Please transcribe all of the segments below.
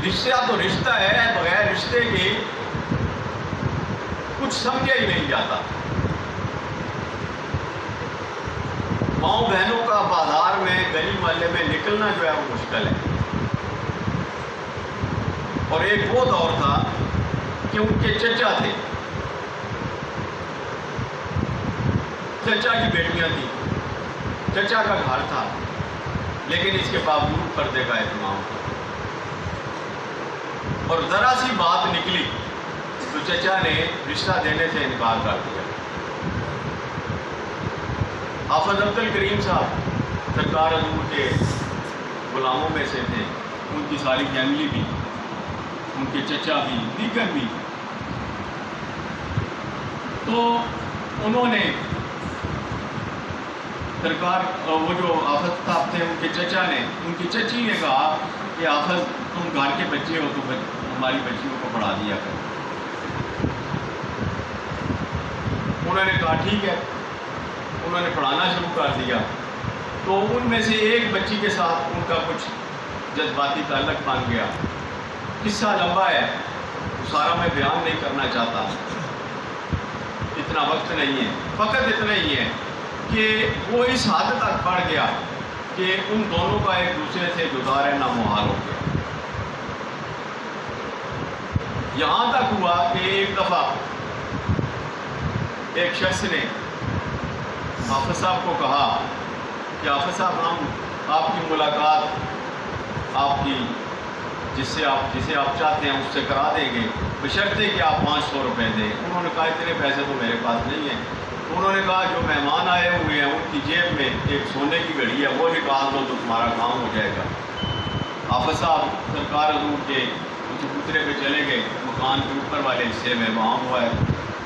رشتہ تو رشتہ ہے، بغیر رشتے کے کچھ سمجھا ہی نہیں جاتا۔ ماؤں بہنوں کا بازار میں گلی محلے میں نکلنا جو ہے وہ مشکل ہے۔ اور ایک وہ دور تھا کہ ان کے چچا تھے، چچا کی بیٹیاں تھیں، چچا کا گھر تھا، لیکن اس کے باوجود پردے کا اہتمام تھا۔ اور ذرا سی بات نکلی تو چچا نے رشتہ دینے سے انکار کر دیا۔ حافظ عبد الکریم صاحب سرکار حضور کے غلاموں میں سے تھے، ان کی ساری فیملی بھی، ان کے چچا بھی، دیگر بھی۔ تو انہوں نے سرکار وہ جو حافظ صاحب تھے ان کے چچا نے، ان کی چچی نے کہا کہ حافظ تم گھر کے بچے ہو تو ہماری بچیوں کو پڑھا دیا کرو۔ انہوں نے کہا ٹھیک ہے، انہوں نے پڑھانا شروع کر دیا۔ تو ان میں سے ایک بچی کے ساتھ ان کا کچھ جذباتی تعلق بن گیا۔ قصہ لمبا ہے، سارا میں بیان نہیں کرنا چاہتا، اتنا وقت نہیں ہے، فقط اتنا ہی ہے کہ وہ اس حد تک بڑھ گیا کہ ان دونوں کا ایک دوسرے سے جدا رہنا محال ہو گیا۔ یہاں تک ہوا کہ ایک دفعہ ایک شخص نے حافظ صاحب کو کہا کہ حافظ صاحب ہم آپ کی ملاقات آپ کی جسے آپ چاہتے ہیں اس سے کرا دیں گے، بشرطے کہ آپ 500 روپے دیں۔ انہوں نے کہا اتنے پیسے تو میرے پاس نہیں ہیں۔ انہوں نے کہا جو مہمان آئے ہوئے ہیں ان کی جیب میں ایک سونے کی گھڑی ہے، وہ نکال دو تو تمہارا کام ہو جائے گا۔ حافظ صاحب سرکار حضور کے چبوترے پہ چلے گئے، مکان کے اوپر والے حصے میں، وہاں ہوا ہے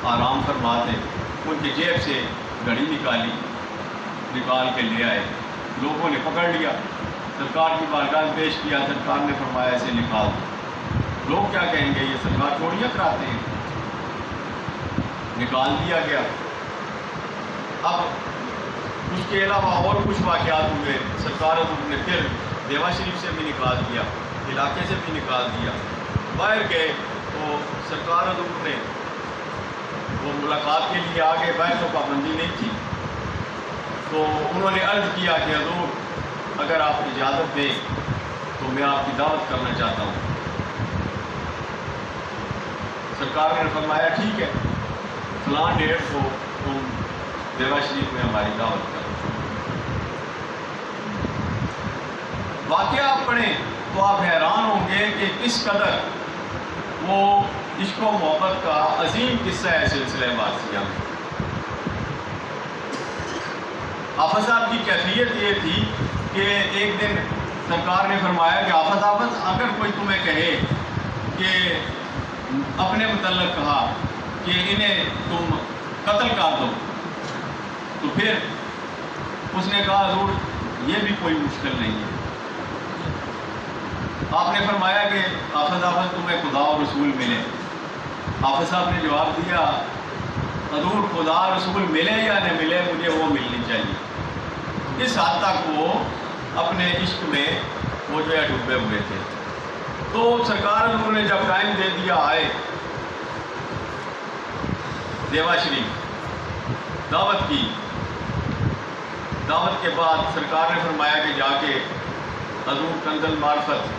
آرام فرماتے، ان کی جیب سے گھڑی نکال کے لے آئے۔ لوگوں نے پکڑ لیا، سرکار کی بارگاہ میں پیش کیا، سرکار نے فرمایا اسے نکال دو۔ لوگ کیا کہیں گے، یہ سرکار چوریاں کراتے ہیں۔ نکال دیا گیا۔ اب اس کے علاوہ اور کچھ واقعات ہوئے، سرکار حضور نے پھر دیوا شریف سے بھی نکال دیا، علاقے سے بھی نکال دیا۔ باہر گئے تو سرکار حضور نے وہ ملاقات کے لیے آگے، باہر تو پابندی نہیں تھی، تو انہوں نے عرض کیا کہ حضور اگر آپ اجازت دیں تو میں آپ کی دعوت کرنا چاہتا ہوں۔ سرکار نے فرمایا ٹھیک ہے، فلاں ڈیٹ کو تم دیوا شریف میں ہماری دعوت کرو۔ واقعہ آپ پڑھیں تو آپ حیران ہوں گے کہ کس قدر وہ عشق و محبت کا عظیم قصہ ہے سلسلہ بادشاہ میں۔ حافظ صاحب کی کیفیت یہ تھی کہ ایک دن سرکار نے فرمایا کہ حافظ اگر کوئی تمہیں کہے کہ اپنے متعلق کہا کہ انہیں تم قتل کر دو، تو پھر اس نے کہا حضور یہ بھی کوئی مشکل نہیں ہے۔ آپ نے فرمایا کہ حافظ تمہیں خدا اور رسول ملے۔ حافظ صاحب نے جواب دیا حضور خدا اور رسول ملے یا نہ ملے مجھے وہ ملنی چاہیے۔ اس حد تک وہ اپنے عشق میں وہ جو ہے ڈوبے ہوئے تھے۔ تو سرکار حضور نے جب ٹائم دے دیا آئے دیوا شریف، دعوت کی، دعوت کے بعد سرکار نے فرمایا کہ جا کے حضور کنزل معرفت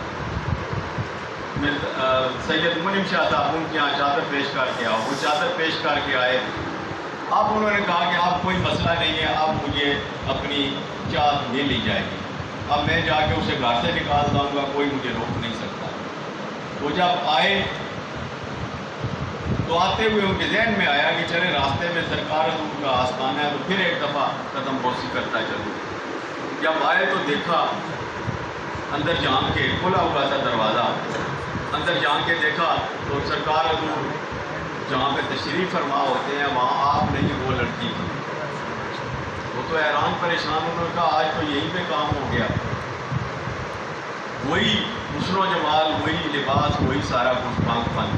سید منیم شاہ صاحب ان کے یہاں چادر پیش کر کے آؤ۔ وہ چادر پیش کر کے آئے۔ اب انہوں نے کہا کہ اب کوئی مسئلہ نہیں ہے، اب مجھے اپنی چادر مل لی جائے گی، اب میں جا کے اسے گھر سے نکال دوں گا، کوئی مجھے روک نہیں سکتا۔ وہ جب آئے تو آتے ہوئے ان کے ذہن میں آیا کہ چلے راستے میں سرکار حضور کا آستانہ ہے تو پھر ایک دفعہ قدم بوسی کرتا چلوں۔ جب آئے تو دیکھا اندر جان کے، کھلا ہوا تھا دروازہ، اندر جان کے دیکھا تو سرکار حضور جہاں پہ تشریف فرما ہوتے ہیں وہاں آپ نہیں وہ لڑکی تھی۔ وہ تو حیران پریشان، انہوں نے کہا آج تو یہیں پہ کام ہو گیا۔ وہی حسن و جمال، وہی لباس، وہی سارا کچھ پاک پن۔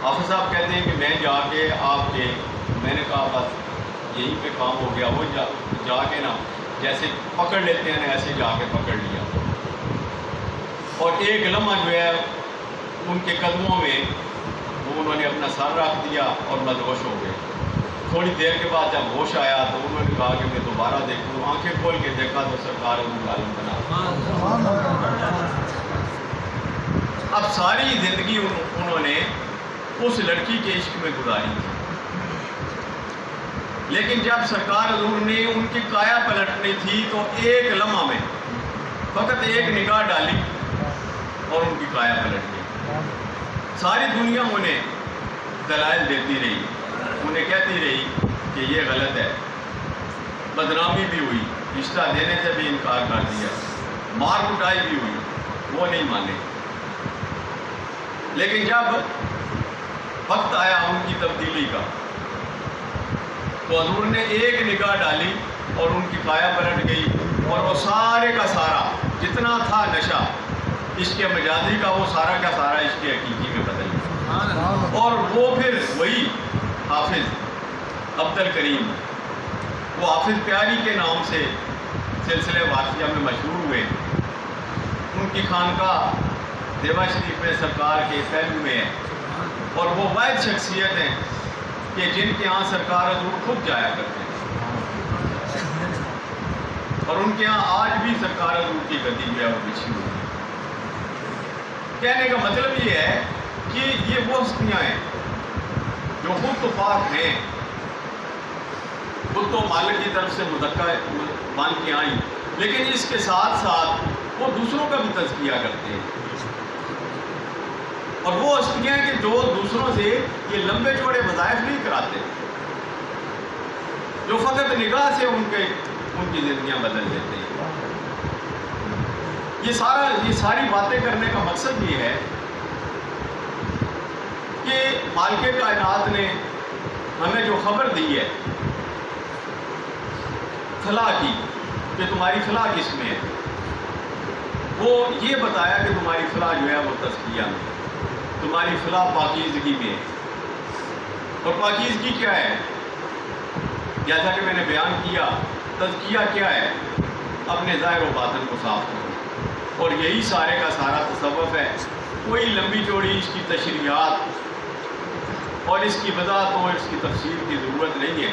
حافظ صاحب کہتے ہیں کہ میں جا کے آپ کے، میں نے کہا بس یہیں پہ کام ہو گیا۔ وہ جا کے نا جیسے پکڑ لیتے ہیں نا ایسے جا کے پکڑ لیا۔ اور ایک لمحہ جو ہے ان کے قدموں میں وہ انہوں نے اپنا سر رکھ دیا اور مدہوش ہو گئے. تھوڑی دیر کے بعد جب ہوش آیا تو انہوں نے کہا کہ میں دوبارہ دیکھوں. آنکھیں کھول کے دیکھا تو سرکار حضور عالم بنا. اب ساری زندگی انہوں نے اس لڑکی کے عشق میں گزاری، لیکن جب سرکار حضور نے ان کی کایا پلٹنی تھی تو ایک لمحہ میں فقط ایک نگاہ ڈالی اور ان کی کایا پلٹ گئی. ساری دنیا انہیں دلائل دیتی رہی، انہیں کہتی رہی کہ یہ غلط ہے، بدنامی بھی ہوئی، رشتہ دینے سے بھی انکار کر دیا، مار کٹائی بھی ہوئی، وہ نہیں مانے. لیکن جب وقت آیا ان کی تبدیلی کا تو حضور نے ایک نگاہ ڈالی اور ان کی کایا پلٹ گئی، اور وہ سارے کا سارا جتنا تھا نشہ عشق مجازی کا وہ سارا کا سارا عشق حقیقی میں بدل گیا. اور وہ پھر وہی حافظ عبد الکریم، وہ حافظ پیاری کے نام سے سلسلے واسطیہ میں مشہور ہوئے. ان کی خانقاہ دیوا شریف میں سرکار کے پہلو میں ہے، اور وہ واحد شخصیت ہیں کہ جن کے ہاں سرکار حضور خود جایا کرتے ہیں، اور ان کے ہاں آج بھی سرکار حضور کی گدی جو ہے وہ بچھی ہوئی ہے. کہنے کا مطلب یہ ہے کہ یہ وہ ہستیاں ہیں جو خود تو پاک ہیں، خود تو مالک کی طرف سے مدکہ بن کے آئیں، لیکن اس کے ساتھ ساتھ وہ دوسروں کا بھی تزکیہ کرتے ہیں. اور وہ ہستیاں ہیں کہ جو دوسروں سے یہ لمبے چوڑے وظائف نہیں کراتے، جو فقط نگاہ سے ان کی زندگیاں بدل دیتے ہیں. یہ ساری باتیں کرنے کا مقصد یہ ہے کہ مالک کائنات نے ہمیں جو خبر دی ہے فلاح کی کہ تمہاری فلاح کس میں ہے، وہ یہ بتایا کہ تمہاری فلاح جو ہے وہ تزکیہ میں، تمہاری فلاح پاکیزگی میں ہے. اور پاکیزگی کیا ہے؟ جیسا کہ میں نے بیان کیا، تزکیہ کیا ہے؟ اپنے ظاہر و باطن کو صاف کرو. اور یہی سارے کا سارا تصوف ہے. کوئی لمبی چوڑی اس کی تشریحات اور اس کی وضاحت اور اس کی تفسیر کی ضرورت نہیں ہے.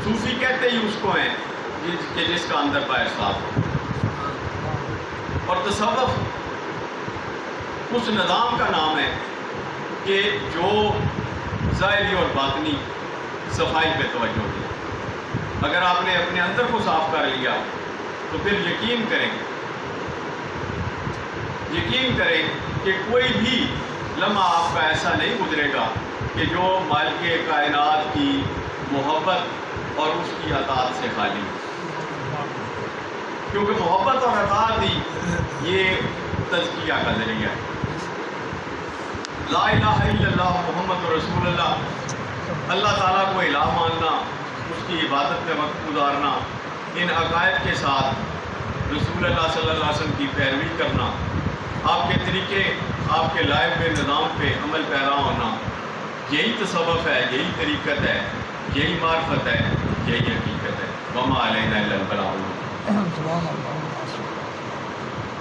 صوفی کہتے ہی اس کو ہیں کہ جس کا اندر باہر صاف ہو. اور تصوف اس نظام کا نام ہے کہ جو ظاہری اور باطنی صفائی پہ توجہ دی. اگر آپ نے اپنے اندر کو صاف کر لیا تو پھر یقین کریں کہ کوئی بھی لمحہ آپ کا ایسا نہیں گزرے گا کہ جو مالک کائنات کی محبت اور اس کی اطاعت سے خالی ہو. کیونکہ محبت اور اطاعت ہی یہ تزکیہ کا ذریعہ ہے. لا الہ الا اللہ محمد رسول اللہ، اللہ تعالیٰ کو الہ ماننا، اس کی عبادت میں وقت گزارنا، ان عقائد کے ساتھ رسول اللہ صلی اللہ علیہ وسلم کی پیروی کرنا، آپ کے طریقے، آپ کے لائے ہوئے نظام پہ عمل پیرا ہونا، یہی تصوف ہے، یہی طریقت ہے، یہی معرفت ہے، یہی حقیقت ہے. وما علینا الا البلاغ.